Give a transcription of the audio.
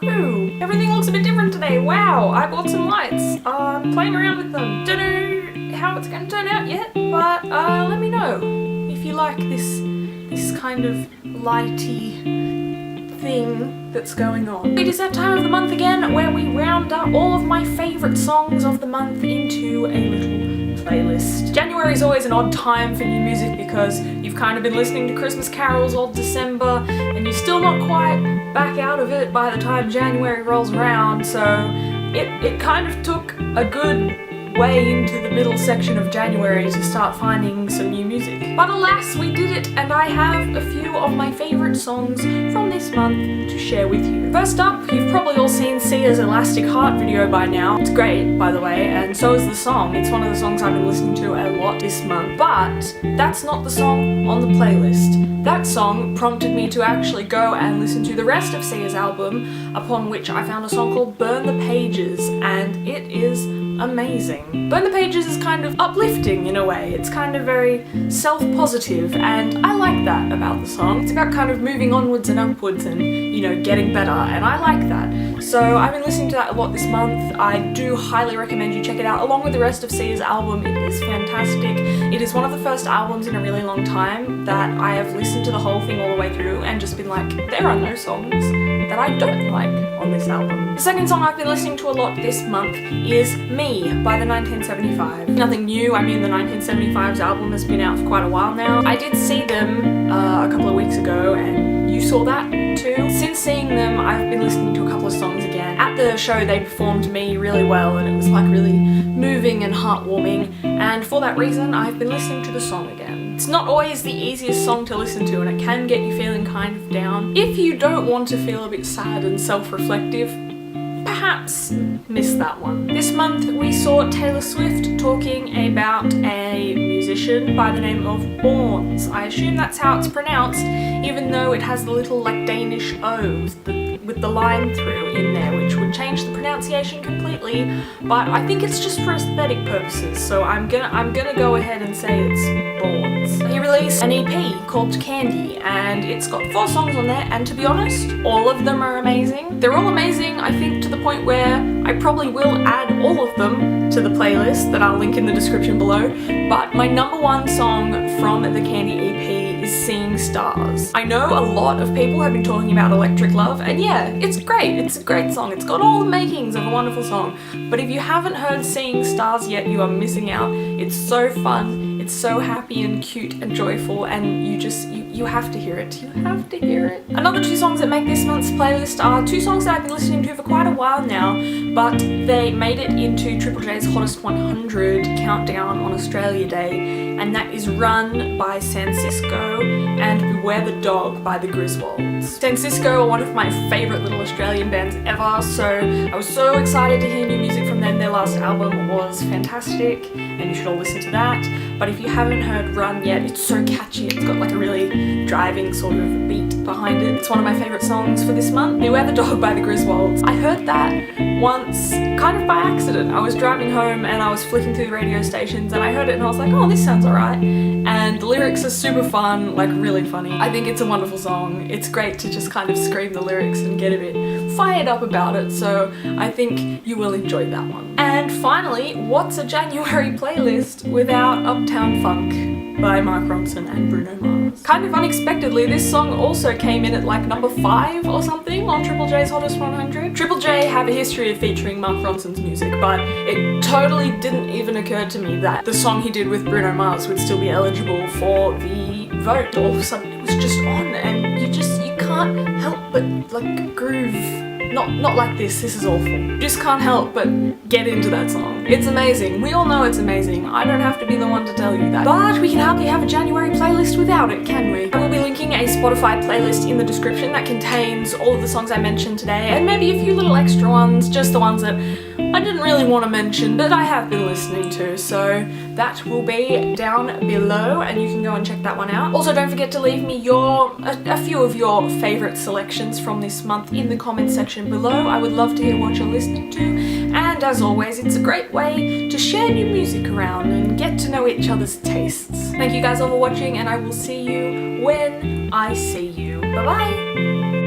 Hello! Everything looks a bit different today. Wow, I bought some lights. I'm playing around with them. Don't know how it's going to turn out yet, but let me know if you like this kind of lighty thing that's going on. It is that time of the month again where we round up all of my favourite songs of the month into a little playlist. January is always an odd time for new music because you've kind of been listening to Christmas carols all December and you're still not quite back out of it by the time January rolls around, so it kind of took a good way into the middle section of January to start finding some new music. But alas, we did it, and I have a few of my favourite songs from this month to share with you. First up, you've probably all seen Sia's Elastic Heart video by now. It's great, by the way, and so is the song. It's one of the songs I've been listening to a lot this month. But that's not the song on the playlist. That song prompted me to actually go and listen to the rest of Sia's album, upon which I found a song called Burn the Pages, and it is amazing. Burn the Pages is kind of uplifting in a way. It's kind of very self-positive, and I like that about the song. It's about kind of moving onwards and upwards and, you know, getting better, and I like that. So I've been listening to that a lot this month. I do highly recommend you check it out along with the rest of Sia's album. It is fantastic. It is one of the first albums in a really long time that I have listened to the whole thing all the way through and just been like, there are no songs that I don't like on this album. The second song I've been listening to a lot this month is Me by the 1975. Nothing new, I mean the 1975's album has been out for quite a while now. I did see them a couple of weeks ago and you saw that too. Since seeing them, I've been listening to a couple of songs again. At the show they performed Me really well and it was like really moving and heartwarming, and for that reason I've been listening to the song again. It's not always the easiest song to listen to and it can get you feeling kind of down. If you don't want to feel a bit sad and self-reflective, perhaps miss that one. This month we saw Taylor Swift talking about a musician by the name of Borns. I assume that's how it's pronounced, even though it has the little like Danish O's with the line through in there, which would change the pronunciation completely, but I think it's just for aesthetic purposes, so I'm gonna go ahead and say it's Borns. He released an EP called Candy, and it's got 4 songs on there, and to be honest, all of them are amazing. They're all amazing, I think, to the point where I probably will add all of them to the playlist that I'll link in the description below, but my number one song from the Candy EP is Seeing Stars. I know a lot of people have been talking about Electric Love, and yeah, it's great. It's a great song. It's got all the makings of a wonderful song, but if you haven't heard Seeing Stars yet, you are missing out. It's so fun. It's so happy and cute and joyful, and you have to hear it. You have to hear it. Another 2 songs that make this month's playlist are 2 songs that I've been listening to for quite a while now, but they made it into Triple J's Hottest 100 countdown on Australia Day, and that is Run by Sansisco and Beware the Dog by the Griswolds. Sansisco are one of my favourite little Australian bands ever, so I was so excited to hear new music from them. Their last album was fantastic, and you should all listen to that. But if you haven't heard Run yet, it's so catchy. It's got like a really driving sort of beat behind it. It's one of my favourite songs for this month. Beware the Dog by the Griswolds. I heard that once kind of by accident. I was driving home and I was flicking through the radio stations and I heard it and I was like, oh, this sounds alright. And the lyrics are super fun, like really funny. I think it's a wonderful song. It's great to just kind of scream the lyrics and get a bit fired up about it, so I think you will enjoy that one. And finally, what's a January playlist without Uptown Funk by Mark Ronson and Bruno Mars? Kind of unexpectedly, this song also came in at like number 5 or something on Triple J's Hottest 100. Triple J have a history of featuring Mark Ronson's music, but it totally didn't even occur to me that the song he did with Bruno Mars would still be eligible for the vote. All of a sudden it was just on, and you can't help but like groove. Not like this is awful. You just can't help but get into that song. It's amazing. We all know it's amazing. I don't have to be the one to tell you that. But we can hardly have a January playlist without it, can we? I will be linking a Spotify playlist in the description that contains all of the songs I mentioned today, and maybe a few little extra ones, just the ones that I didn't really want to mention, but I have been listening to, so that will be down below and you can go and check that one out. Also, don't forget to leave me a few of your favourite selections from this month in the comments section below. I would love to hear what you're listening to, and as always, it's a great way to share new music around and get to know each other's tastes. Thank you guys all for watching, and I will see you when I see you. Bye bye!